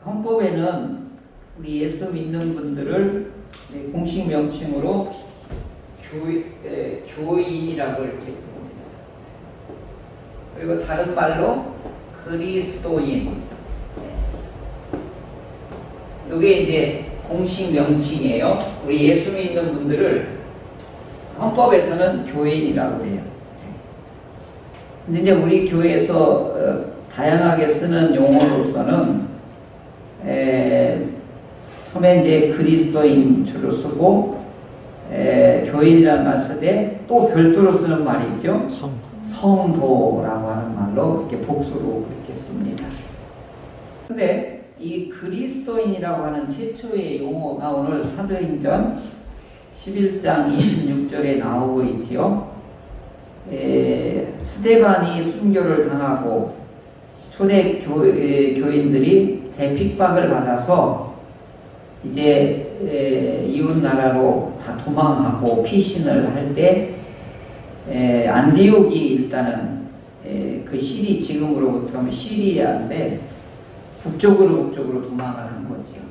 헌법에는 우리 예수 믿는 분들을 공식 명칭으로 교인이라고 이렇게 부릅니다. 그리고 다른 말로 그리스도인. 이게 이제 공식 명칭이에요. 우리 예수 믿는 분들을 헌법에서는 교인이라고 해요. 근데 이제 우리 교회에서 다양하게 쓰는 용어로서는 처음에 이제 그리스도인 주로 쓰고 교인이라는 말 쓰되 또 별도로 쓰는 말이 있죠. 성도라고 하는 말로 이렇게 복수로 그렇게 씁니다. 근데 이 그리스도인이라고 하는 최초의 용어가 오늘 사도행전 11장 26절에 나오고 있지요. 스데반이 순교를 당하고 초대 교인들이 대핍박을 받아서 이제 이웃 나라로 다 도망하고 피신을 할 때 안디옥이 일단은 그 시리 지금으로부터 하면 시리아인데 북쪽으로 도망을 한 거지요.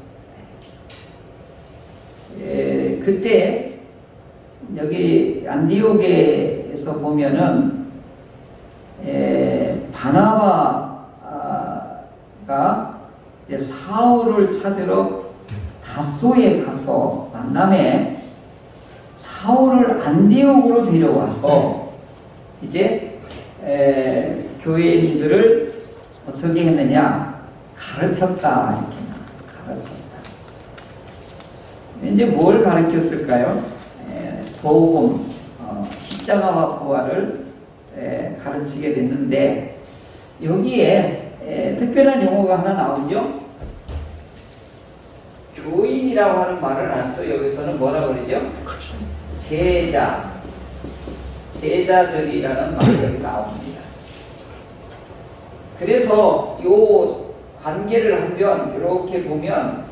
그때 여기 안디옥에서 보면은 바나바가 이제 사울을 찾으러 다소에 가서 만남에 사울을 안디옥으로 데려와서 이제 교회인들을 어떻게 했느냐 가르쳤다. 이렇게 가르쳤다. 이제 뭘 가르쳤을까요? 복음, 십자가와 부활을 가르치게 됐는데 여기에 특별한 용어가 하나 나오죠. 교인이라고 하는 말을 안 써요. 여기서는 뭐라 그러죠? 제자들이라는 말이 여기 나옵니다. 그래서 요 관계를 한번 이렇게 보면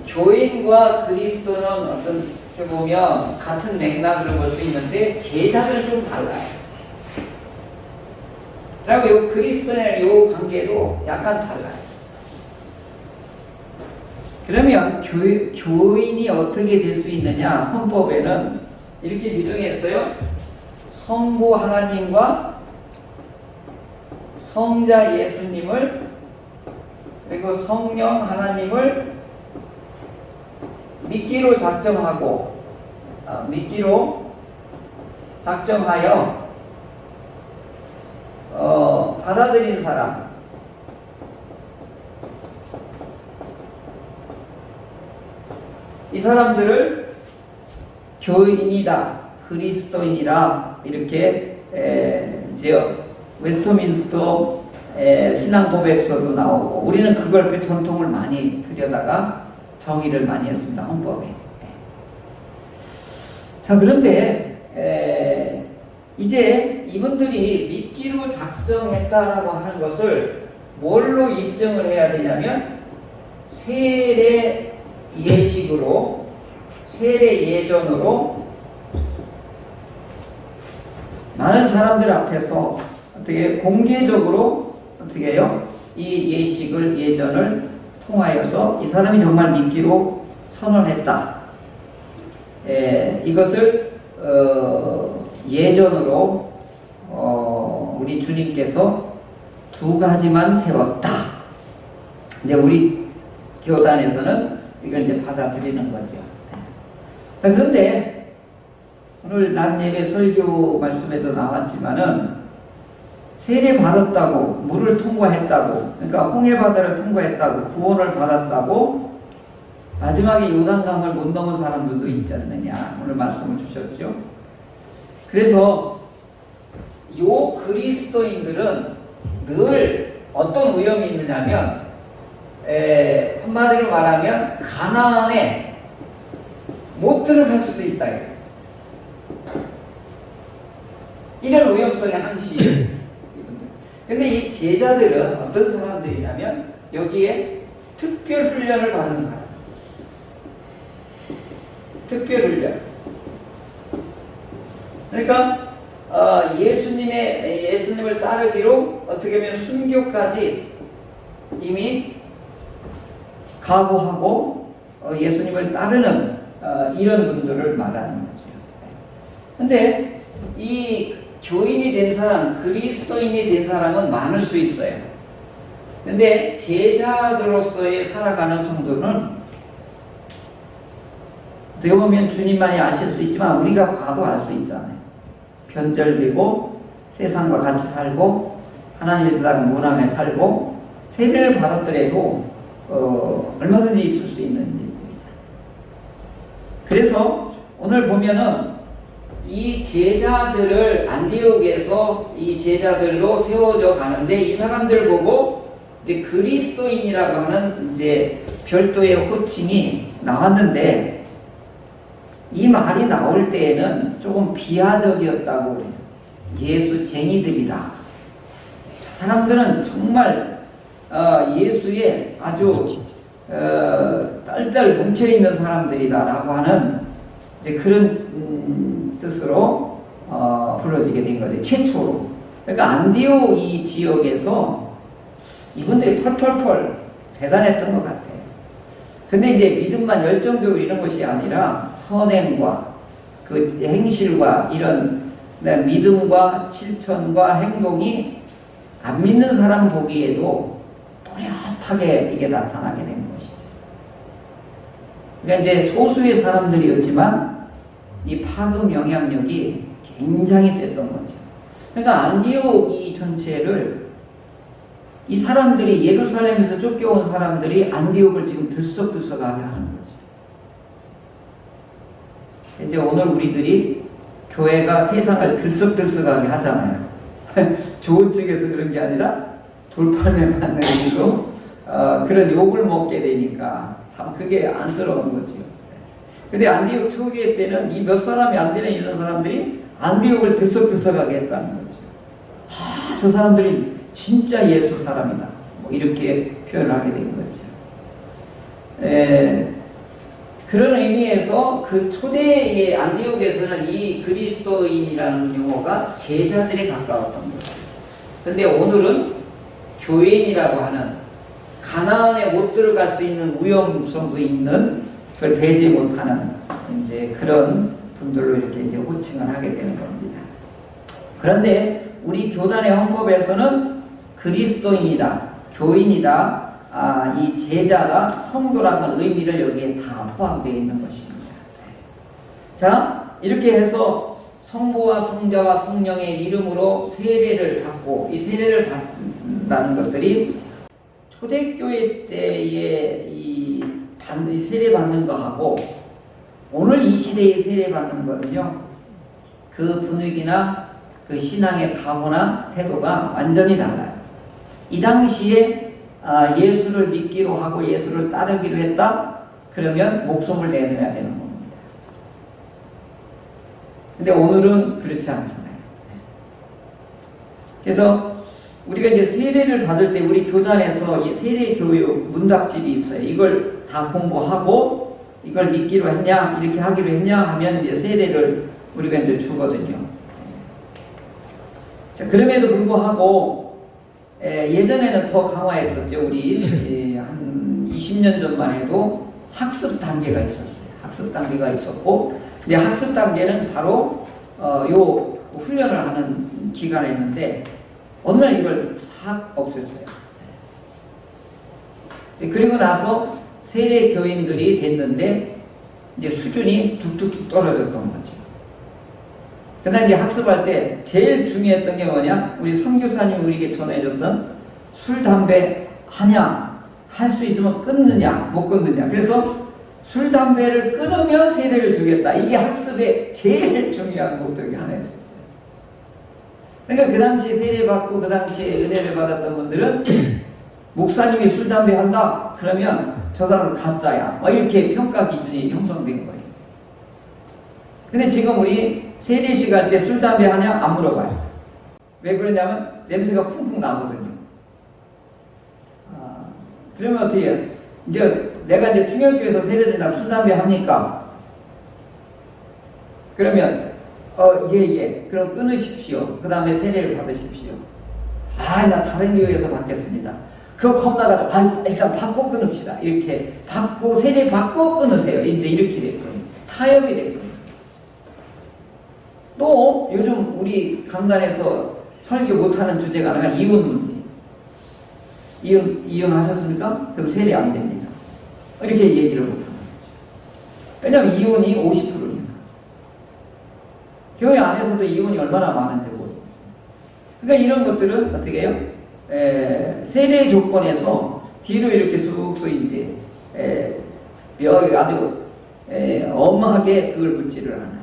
교인과 그리스도는 어떻게 보면 같은 맥락으로 볼 수 있는데 제자들은 좀 달라요. 그리고 요 그리스도의 요 관계도 약간 달라요. 그러면 교인이 어떻게 될 수 있느냐? 헌법에는 이렇게 규정했어요. 성부 하나님과 성자 예수님을 그리고 성령 하나님을 믿기로 작정하여 받아들인 사람, 이 사람들을 교인이다, 그리스도인이라 이렇게 이제 웨스트민스터 신앙 고백서도 나오고 우리는 그걸 그 전통을 많이 들여다가 정의를 많이 했습니다. 헌법에. 자, 그런데 이제 이분들이 믿기로 작정했다라고 하는 것을 뭘로 입증을 해야 되냐면 세례 예식으로, 세례 예전으로 많은 사람들 앞에서 어떻게 공개적으로 어떻게 해요? 이 예식을 예전을 통하여서 이 사람이 정말 믿기로 선언했다. 이것을 예전으로 우리 주님께서 두 가지만 세웠다. 이제 우리 교단에서는 이걸 이제 받아들이는 거죠. 자, 그런데 오늘 낮 예배 설교 말씀에도 나왔지만은 세례 받았다고, 물을 통과했다고, 그러니까 홍해 바다를 통과했다고, 구원을 받았다고, 마지막에 요단강을 못 넘은 사람들도 있지 않느냐, 오늘 말씀을 주셨죠. 그래서 요 그리스도인들은 늘 어떤 위험이 있느냐면, 한마디로 말하면 가나안에 못 들어갈 수도 있다. 이런 위험성이 항시. 근데 이 제자들은 어떤 사람들이냐면 여기에 특별 훈련을 받은 사람. 특별 훈련. 그러니까 예수님을 따르기로 어떻게 보면 순교까지 이미 각오하고 예수님을 따르는 이런 분들을 말하는 거죠. 근데 이 교인이 된 사람, 그리스도인이 된 사람은 많을 수 있어요. 근데 제자들로서의 살아가는 성도는 어떻게 보면 주님만이 아실 수 있지만 우리가 봐도 알 수 있잖아요. 변절되고 세상과 같이 살고 하나님의 뜻대로 무난하게 살고 세례를 받았더라도 얼마든지 있을 수 있는 일들이죠. 그래서 오늘 보면은 이 제자들을 안디옥에서 이 제자들로 세워져 가는데 이 사람들 보고 이제 그리스도인이라고 하는 이제 별도의 호칭이 나왔는데 이 말이 나올 때에는 조금 비하적이었다고 그래요. 예수쟁이들이다. 저 사람들은 정말 예수에 아주 딸딸 뭉쳐있는 사람들이다라고 하는 이제 그런 뜻으로 불러지게 된 거죠. 최초로. 그러니까 안디옥 이 지역에서 이분들이 펄펄펄 대단했던 것 같아요. 근데 이제 믿음만 열정적으로 이런 것이 아니라 선행과 그 행실과 이런 믿음과 실천과 행동이 안 믿는 사람 보기에도 또렷하게 이게 나타나게 된 것이죠. 그러니까 이제 소수의 사람들이었지만 이 파급 영향력이 굉장히 셌던 거죠. 그러니까 안디옥 이 전체를 이 사람들이 예루살렘에서 쫓겨온 사람들이 안디옥을 지금 들썩들썩하게 하는 거죠. 이제 오늘 우리들이 교회가 세상을 들썩들썩하게 하잖아요. 좋은 쪽에서 그런 게 아니라 돌팔매 맞는 일로 그런 욕을 먹게 되니까 참 그게 안쓰러운 거죠. 근데 안디옥 초기에 때는 이 몇 사람이 안 되는 이런 사람들이 안디옥을 들썩들썩하게 했다는 거죠. 저 사람들이 진짜 예수 사람이다. 뭐 이렇게 표현하게 된 거죠. 그런 의미에서 그 초대의 안디옥에서는 이 그리스도인이라는 용어가 제자들에 가까웠던 거죠. 근데 오늘은 교인이라고 하는 가나안에 못 들어갈 수 있는 위험성도 있는 그걸 배제 못하는 이제 그런 분들로 이렇게 이제 호칭을 하게 되는 겁니다. 그런데 우리 교단의 헌법에서는 그리스도인이다, 교인이다, 이 제자다, 성도라는 의미를 여기에 다 포함되어 있는 것입니다. 자, 이렇게 해서 성부와 성자와 성령의 이름으로 세례를 받고 이 세례를 받는다는 것들이 초대교회 때의 이 세례 받는 거하고 오늘 이 시대에 세례 받는 거는요, 그 분위기나 그 신앙의 각오나 태도가 완전히 달라요. 이 당시에 예수를 믿기로 하고 예수를 따르기로 했다? 그러면 목숨을 내놓아야 되는 겁니다. 근데 오늘은 그렇지 않잖아요. 그래서 우리가 이제 세례를 받을 때 우리 교단에서 이 세례 교육 문답집이 있어요. 이걸 다 공부하고 이걸 믿기로 했냐, 이렇게 하기로 했냐 하면 이제 세례를 우리가 이제 주거든요. 자, 그럼에도 불구하고 예전에는 더 강화했었죠. 우리 한 20년 전만 해도 학습 단계가 있었어요. 학습 단계가 있었고, 근데 학습 단계는 바로 요 훈련을 하는 기간이었는데 어느 날 이걸 싹 없앴어요. 그리고 나서 세례 교인들이 됐는데 이제 수준이 뚝뚝뚝 떨어졌던 거죠. 그다음 이제 학습할 때 제일 중요했던 게 뭐냐? 우리 선교사님이 우리에게 전해줬던 술, 담배 하냐? 할 수 있으면 끊느냐? 못 끊느냐? 그래서 술, 담배를 끊으면 세례를 주겠다. 이게 학습의 제일 중요한 목적이 하나였었어요. 그러니까 그 당시 세례받고 그 당시에 은혜를 받았던 분들은 목사님이 술, 담배 한다? 그러면 저 사람은 가짜야. 이렇게 평가 기준이 형성된 거예요. 근데 지금 우리 세례식 할 때 술, 담배 하냐? 안 물어봐요. 왜 그러냐면 냄새가 쿵쿵 나거든요. 그러면 어떻게 해요? 이제 내가 이제 중형교에서 세례된다면 술, 담배 합니까? 그러면 예. 그럼 끊으십시오. 그 다음에 세례를 받으십시오. 나 다른 교회에서 받겠습니다. 그거 겁나가지고 일단 받고 끊읍시다. 이렇게 받고 세례 받고 끊으세요. 이제 이렇게 될 거예요. 타협이 될 거예요. 또 요즘 우리 강단에서 설교 못하는 주제가 하나가 이혼 문제. 이혼하셨습니까? 그럼 세례 안 됩니다. 이렇게 얘기를 못합니다. 왜냐하면 이혼이 50%니까. 교회 안에서도 이혼이 얼마나 많은지 모르고. 그러니까 이런 것들은 어떻게 해요? 세례 조건에서 뒤로 이렇게 쑥쑥 이제 아주 엄하게 그걸 묻지를 않아요.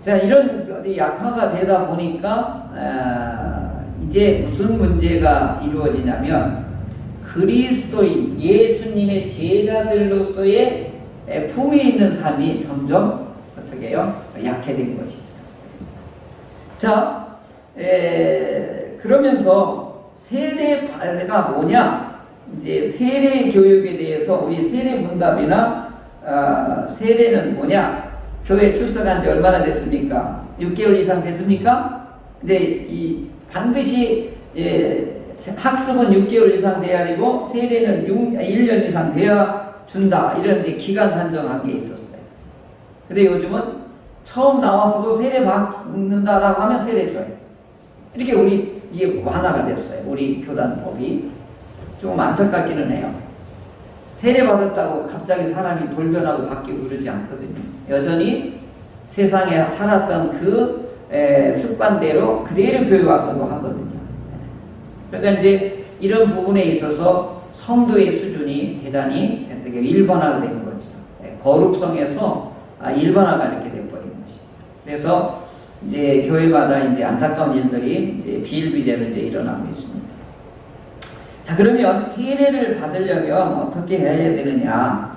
자, 이런 약화가 되다 보니까 이제 무슨 문제가 이루어지냐면 그리스도인 예수님의 제자들로서의 품위 있는 삶이 점점 어떻게 해요? 약해진 것이죠. 자, 그러면서 세례가 뭐냐? 이제 세례 교육에 대해서 우리 세례 문답이나 세례는 뭐냐? 교회 출석한 지 얼마나 됐습니까? 6개월 이상 됐습니까? 이제 반드시 학습은 6개월 이상 돼야 되고 세례는 1년 이상 돼야 준다. 이런 이제 기간 산정한 게 있었어요. 근데 요즘은 처음 나와서도 세례 받는다라고 하면 세례 줘요. 이렇게 이게 완화가 됐어요. 우리 교단법이. 좀 안타깝기는 해요. 세례 받았다고 갑자기 사람이 돌변하고 바뀌고 그러지 않거든요. 여전히 세상에 살았던 그 습관대로 그대로 교회 와서도 하거든요. 그러니까 이제 이런 부분에 있어서 성도의 수준이 대단히 어떻게 일반화가 된 거죠. 거룩성에서 일반화가 이렇게 돼버린 것이죠. 그래서 이제 교회마다 이제 안타까운 일들이 이제 비일비재로 이제 일어나고 있습니다. 자, 그러면 세례를 받으려면 어떻게 해야 되느냐?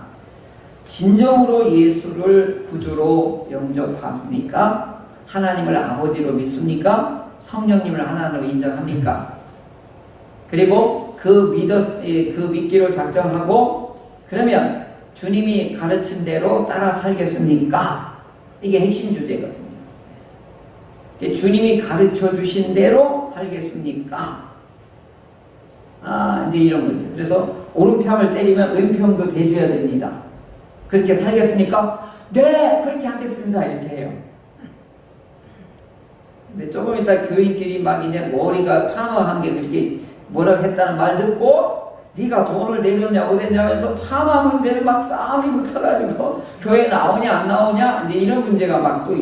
진정으로 예수를 구주로 영접합니까? 하나님을 아버지로 믿습니까? 성령님을 하나님으로 인정합니까? 그리고 그 믿기로 작정하고 그러면 주님이 가르친 대로 따라 살겠습니까? 이게 핵심 주제거든요. 주님이 가르쳐 주신 대로 살겠습니까? 이제 이런 거죠. 그래서 오른편을 때리면 왼편도 대줘야 됩니다. 그렇게 살겠습니까? 네, 그렇게 하겠습니다. 이렇게 해요. 근데 조금 이따 교인끼리 막 이제 머리가 파마한 게 그렇게 뭐라고 했다는 말 듣고 네가 돈을 내줬냐 어땠냐면서 파마 문제를 막 싸움이 붙어가지고 교회 나오냐 안 나오냐 이제 이런 문제가 막 또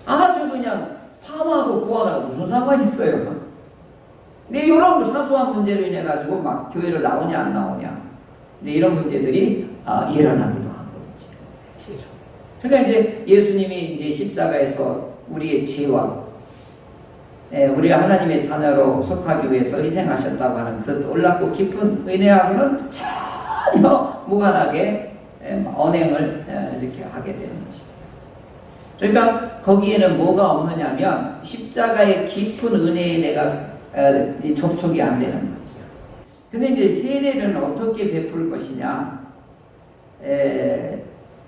아주 그냥 파마하고 구원하고 무슨 상관이 있어요. 근데 이런 사소한 문제로 인해 가지고 막 교회를 나오냐 안 나오냐 근데 이런 문제들이 일어나기도 하고 그러니까 이제 예수님이 이제 십자가에서 우리의 죄와 우리가 하나님의 자녀로 속하기 위해서 희생하셨다고 하는 그 놀랍고 깊은 은혜하고는 전혀 무관하게 언행을 이렇게 하게 되는 것이죠. 그러니까 거기에는 뭐가 없느냐면 십자가의 깊은 은혜에 내가 접촉이 안 되는 거죠. 근데 이제 세례는 어떻게 베풀 것이냐?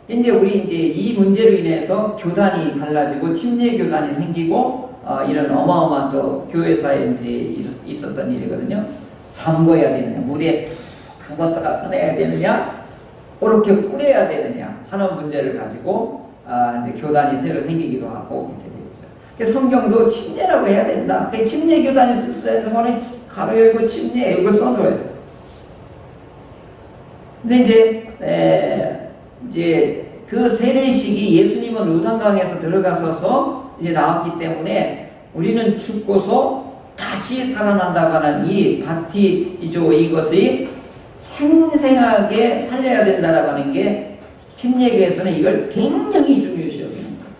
이제 우리 이제 이 문제로 인해서 교단이 갈라지고 침례 교단이 생기고 이런 어마어마한 또 교회사에 이제 있었던 일이거든요. 잠궈야 되느냐, 물에 푹 담갔다가 꺼내야 되느냐, 그렇게 뿌려야 되느냐 하는 문제를 가지고 이제 교단이 새로 생기기도 하고 이렇게 됐죠. 그래서 성경도 침례라고 해야 된다. 침례 교단이 쓸 수 있는 거는 가로 열고 침례 이걸 써놓아요. 근데 이제 그 세례식이 예수님은 요단강에서 들어가서서 이제 나왔기 때문에 우리는 죽고서 다시 살아난다고 하는 이 바티죠 이것이 생생하게 살려야 된다라고 하는 게 침례교에서는 이걸 굉장히 중요시 여기는 거예요.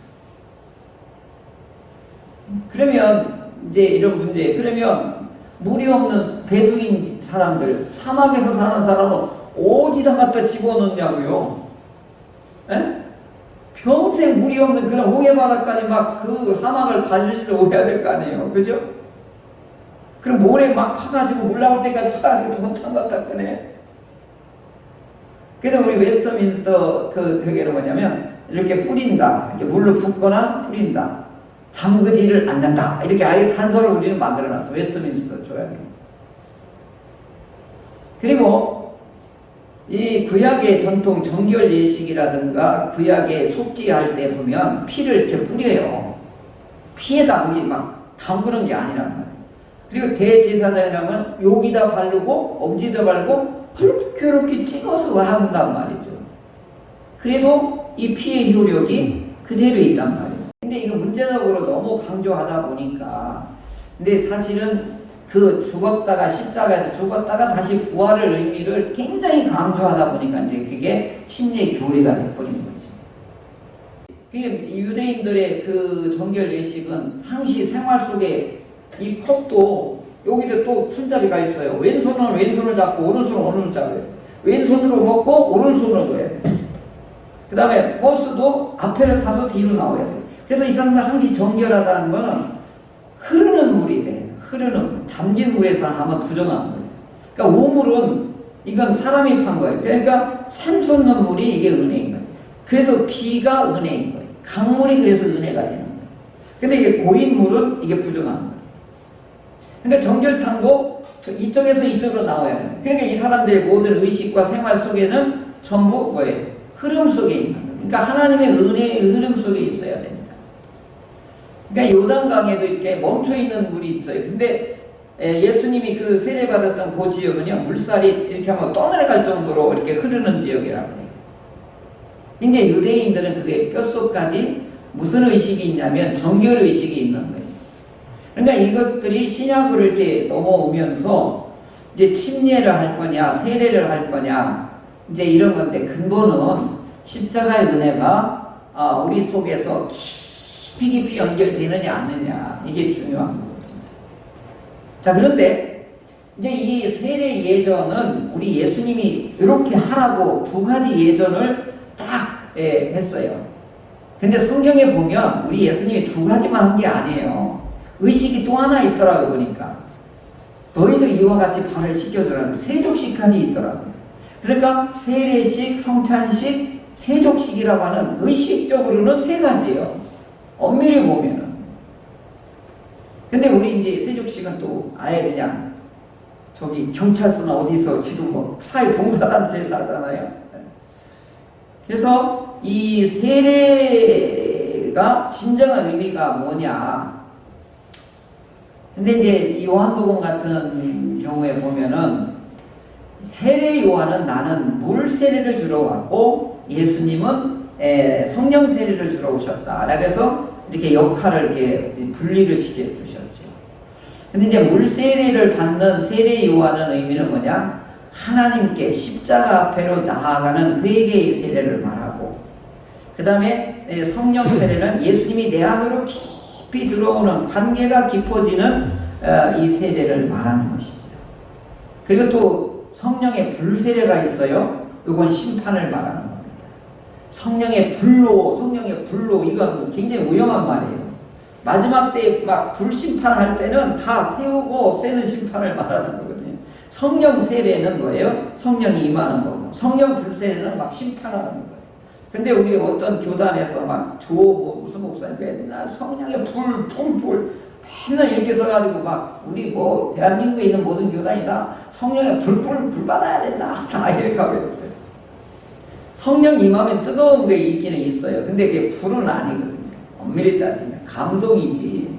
그러면 이제 이런 문제, 그러면 물이 없는 베두인 사람들, 사막에서 사는 사람은 어디다 갖다 집어넣냐고요? 에? 평생 물이 없는 그런 홍해바다까지 막 그 사막을 가지려고 해야 될 거 아니에요. 그죠? 그럼 모래 막 파가지고 물 나올 때까지 파가지고 돈탕 갖다 꺼내. 그래서 우리 웨스트민스터 그 되게는 뭐냐면 이렇게 뿌린다. 이렇게 물로 붓거나 뿌린다. 잠그지를 않는다. 이렇게 아예 단서를 우리는 만들어놨어. 웨스트민스터 조약에. 그리고 이 구약의 전통 정결 예식이라든가 구약에 속죄할 때 보면 피를 이렇게 뿌려요. 피에다 우리 막 담그는 게 아니란 말이에요. 그리고 대제사장이라면 여기다 바르고 엄지도 바르고 이렇게 찍어서 한단 말이죠. 그래도 이 피의 효력이 그대로 있단 말이에요. 근데 이거 문제적으로 너무 강조하다 보니까, 근데 사실은 그 죽었다가 십자가에서 죽었다가 다시 부활의 의미를 굉장히 강조하다 보니까 이제 그게 침례 교리가 돼버린 거죠. 그게 유대인들의 그 정결 예식은 항시 생활 속에 이 컵도 여기도 또 손잡이가 있어요. 왼손은 왼손을 잡고 오른손은 오른손을 잡아요. 왼손으로 먹고 오른손으로 넣어야 돼요. 그 다음에 버스도 앞에를 타서 뒤로 나와야 돼요. 그래서 이 사람들 항시 정결하다는 거는 흐르는 물이 돼요. 흐르는 잠긴 물에서 하면 부정한 거예요. 그러니까 우물은 이건 사람이 판 거예요. 그러니까 샘솟는 물이 이게 은혜인 거예요. 그래서 비가 은혜인 거예요. 강물이 그래서 은혜가 되는 거예요. 근데 이게 고인물은 이게 부정한 거예요. 그러니까 정결탕도 이쪽에서 이쪽으로 나와야 돼요. 그러니까 이 사람들의 모든 의식과 생활 속에는 전부 뭐예요? 흐름 속에 있는 거예요. 그러니까 하나님의 은혜의 흐름 속에 있어야 됩니다. 그러니까 요단강에도 이렇게 멈춰있는 물이 있어요. 근데 예수님이 그 세례받았던 그 지역은요, 물살이 이렇게 하면 떠내려갈 정도로 이렇게 흐르는 지역이라고 해요. 근데 유대인들은 그게 뼛속까지 무슨 의식이 있냐면 정결 의식이 있는 거예요. 그러니까 이것들이 신약으로 이렇게 넘어오면서 이제 침례를 할 거냐, 세례를 할 거냐, 이제 이런 건데 근본은 십자가의 은혜가 우리 속에서 깊이 연결되느냐 않느냐, 이게 중요한 거거든요. 자, 그런데 이제 이 세례 예전은 우리 예수님이 이렇게 하라고 두 가지 예전을 딱 했어요. 근데 성경에 보면 우리 예수님이 두 가지만 한 게 아니에요. 의식이 또 하나 있더라고요. 보니까 너희도 이와 같이 발을 씻겨주라는 세족식까지 있더라고요. 그러니까 세례식, 성찬식, 세족식이라고 하는 의식적으로는 세 가지예요. 엄밀히 보면은. 근데 우리 이제 세족식은 또 아예 그냥 저기 경찰서나 어디서 지금 뭐 사회봉사단체에서 하잖아요. 그래서 이 세례가 진정한 의미가 뭐냐. 근데 이제 요한복음 같은 경우에 보면은 세례 요한은 나는 물 세례를 주러 왔고 예수님은 성령 세례를 주러 오셨다. 그래서 이렇게 역할을 이렇게 분리를 시켜 주셨죠. 근데 이제 물 세례를 받는 세례 요한의 의미는 뭐냐? 하나님께 십자가 앞에로 나아가는 회개의 세례를 말하고, 그 다음에 성령 세례는 예수님이 내 안으로 깊이 들어오는 관계가 깊어지는 이 세례를 말하는 것이죠. 그리고 또 성령의 불 세례가 있어요. 이건 심판을 말하는 겁니다. 성령의 불로, 이건 굉장히 위험한 말이에요. 마지막 때 막 불심판할 때는 다 태우고 없애는 심판을 말하는 거거든요. 성령 세례는 뭐예요? 성령이 임하는 거고, 성령 불 세례는 막 심판하는 거예요. 근데 우리 어떤 교단에서 막 무슨 목사님 맨날 성령의 불 맨날 이렇게 써가지고 막 우리 뭐 대한민국에 있는 모든 교단이 다 성령의 불 받아야 된다 다 이렇게 하고 있어요. 성령 임하면 뜨거운 게 있기는 있어요. 근데 그게 불은 아니거든요. 엄밀히 따지면 감동이지.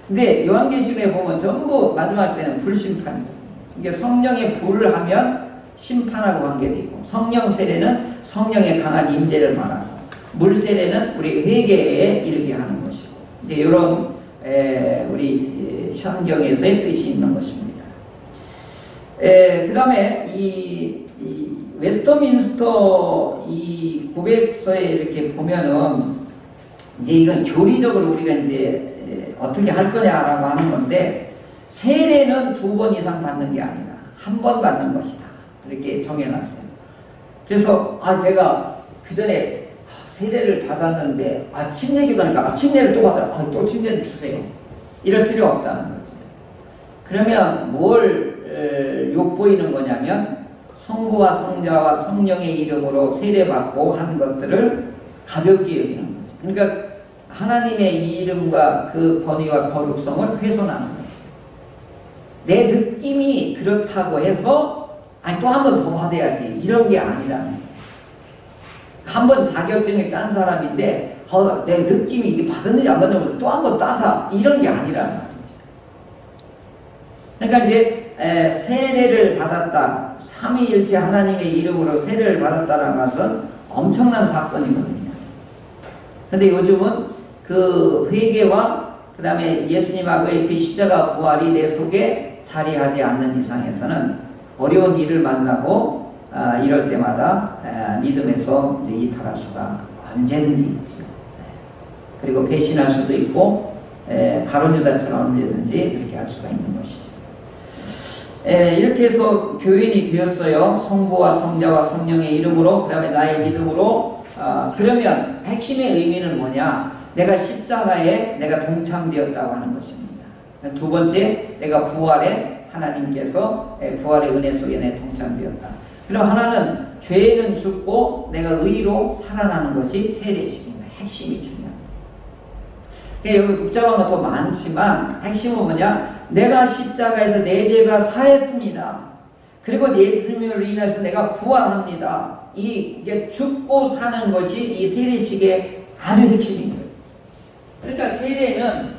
근데 요한계시록에 보면 전부 마지막 때는 불심판이거든요. 이게 성령의 불을 하면 심판하고 관계되고, 성령 세례는 성령의 강한 임재를 말하고, 물 세례는 우리 회개에 이르게 하는 것이고, 이제 이런 우리 성경에서의 뜻이 있는 것입니다. 그 다음에 이 웨스터민스터 이 고백서에 이렇게 보면은 이제 이건 교리적으로 우리가 이제 어떻게 할 거냐라고 하는 건데, 세례는 2번 이상 받는 게 아니라 1번 받는 것이다. 이렇게 정해놨어요. 그래서 내가 그 전에 세례를 받았는데 침례기도 하니까 침례를 또 받아요. 또 침례를 주세요. 이럴 필요 없다는 거죠. 그러면 뭘 욕보이는 거냐면 성부와 성자와 성령의 이름으로 세례받고 한 것들을 가볍게 여기는 거죠. 그러니까 하나님의 이름과 그 권위와 거룩성을 훼손하는 거예요. 내 느낌이 그렇다고 해서 아니 또 한 번 더 받아야지 이런 게 아니라는 거예요. 한 번 자격증을 딴 사람인데 내 느낌이 이게 받았는지 안 받았는지 또 한 번 따서 이런 게 아니라는 말이죠. 그러니까 이제 세례를 받았다, 삼위일체 하나님의 이름으로 세례를 받았다는 것은 엄청난 사건이거든요. 근데 요즘은 그 회개와 그 다음에 예수님하고의 그 십자가 부활이 내 속에 자리하지 않는 이상에서는 어려운 일을 만나고 이럴 때마다 믿음에서 이제 이탈할 수가 언제든지 있죠. 그리고 배신할 수도 있고 가룟 유다처럼 언제든지 이렇게 할 수가 있는 것이죠. 이렇게 해서 교인이 되었어요. 성부와 성자와 성령의 이름으로, 그 다음에 나의 믿음으로. 그러면 핵심의 의미는 뭐냐? 내가 십자가에 내가 동참되었다고 하는 것입니다. 두 번째, 내가 부활에 하나님께서 부활의 은혜 속에 내 동참되었다. 그럼 하나는 죄는 죽고 내가 의로 살아나는 것이 세례식입니다. 핵심이 중요합니다. 여기 복잡한 것도 많지만 핵심은 뭐냐? 내가 십자가에서 내 죄가 사했습니다. 그리고 예수님으로 인해서 내가 부활합니다. 이게 죽고 사는 것이 이 세례식의 아주 핵심인 거예요. 그러니까 세례는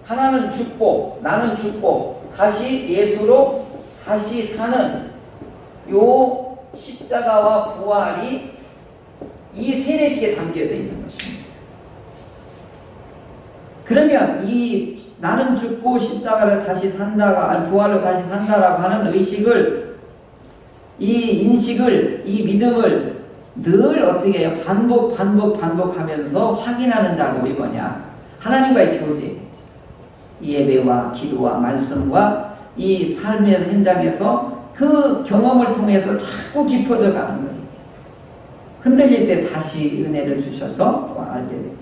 하나는 죽고 나는 죽고 다시 예수로 다시 사는 요 십자가와 부활이 이 세례식에 담겨져 있는 것입니다. 그러면 이 나는 죽고 십자가를 다시 산다가 부활로 다시 산다라고 하는 의식을, 이 인식을, 이 믿음을 늘 어떻게 해요? 반복하면서 확인하는 작업이 뭐냐? 하나님과의 교제. 예배와 기도와 말씀과 이 삶의 현장에서 그 경험을 통해서 자꾸 깊어져 가는 거예요. 흔들릴 때 다시 은혜를 주셔서 또 알게 돼요.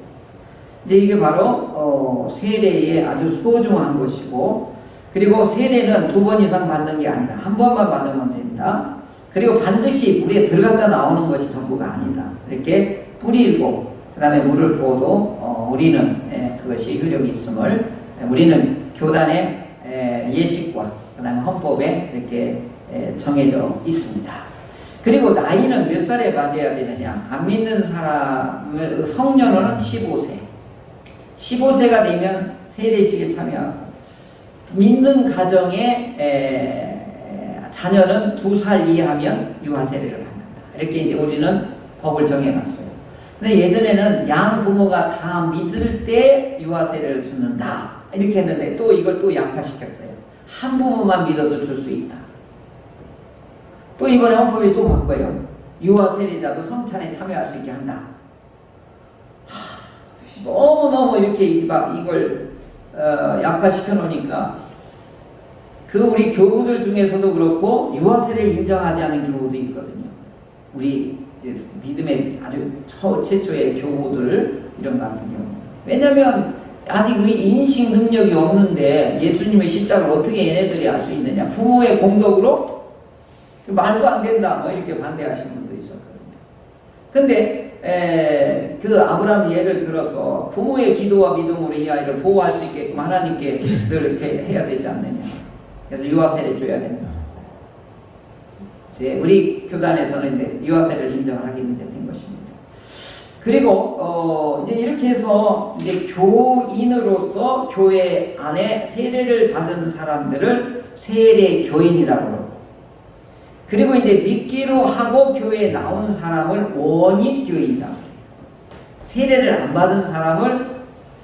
이제 이게 바로 세례의 아주 소중한 것이고, 그리고 세례는 2번 이상 받는 게 아니라 한 번만 받으면 된다. 그리고 반드시 물에 들어갔다 나오는 것이 전부가 아니다. 이렇게 뿌리고 그 다음에 물을 부어도 우리는 그것이 효력이 있음을, 우리는 교단의 예식과 그 다음에 헌법에 이렇게 정해져 있습니다. 그리고 나이는 몇 살에 맞아야 되느냐? 안 믿는 사람을 성년은 15세가 되면 세례식에 참여하고, 믿는 가정에 자녀는 2살 이하면 유아세례를 받는다. 이렇게 이제 우리는 법을 정해놨어요. 근데 예전에는 양 부모가 다 믿을 때 유아세례를 줬는다. 이렇게 했는데 또 이걸 또 약화시켰어요. 한 부모만 믿어도 줄 수 있다. 또 이번에 헌법이 또 바꿔요. 유아세례자도 성찬에 참여할 수 있게 한다. 너무너무 이렇게 이걸 약화시켜 놓으니까 그 우리 교우들 중에서도 그렇고 유아세례를 인정하지 않은 교우도 있거든요. 우리 믿음의 아주 최초의 교우들 이런 같은 경우. 왜냐하면 아직 인식 능력이 없는데 예수님의 십자가를 어떻게 얘네들이 할 수 있느냐. 부모의 공덕으로 말도 안 된다 뭐 이렇게 반대하시는 분도 있었거든요. 근데 그 아브라함 예를 들어서 부모의 기도와 믿음으로 이 아이를 보호할 수 있게끔 하나님께 늘 이렇게 해야 되지 않느냐. 그래서 유아세례 줘야 된다. 이제 우리 교단에서는 이제 유아세례를 인정하게 이제 된 것입니다. 그리고 이제 이렇게 해서 이제 교인으로서 교회 안에 세례를 받은 사람들을 세례 교인이라고 그러고, 그리고 이제 믿기로 하고 교회에 나오는 사람을 원입 교인이라고 해요. 세례를 안 받은 사람을,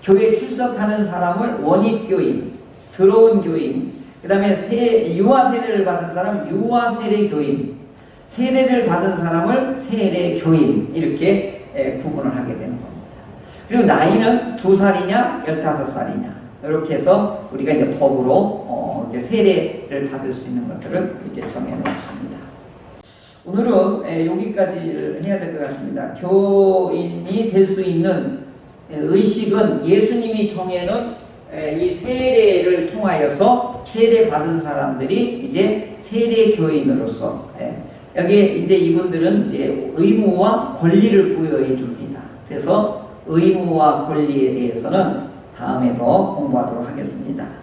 교회에 출석하는 사람을 원입 교인, 들어온 교인, 그 다음에 유아 세례를 받은 사람 유아 세례 교인, 세례를 받은 사람을 세례 교인, 이렇게 구분을 하게 되는 겁니다. 그리고 나이는 2살이냐 15살이냐 이렇게 해서 우리가 이제 법으로 이렇게 세례를 받을 수 있는 것들을 이렇게 정해 놓았습니다. 오늘은 여기까지 해야 될 것 같습니다. 교인이 될 수 있는 의식은 예수님이 정해놓은 이 세례를 통하여서 세례 받은 사람들이 이제 세례 교인으로서 여기에 이제 이분들은 이제 의무와 권리를 부여해 줍니다. 그래서 의무와 권리에 대해서는 다음에 더 공부하도록 하겠습니다.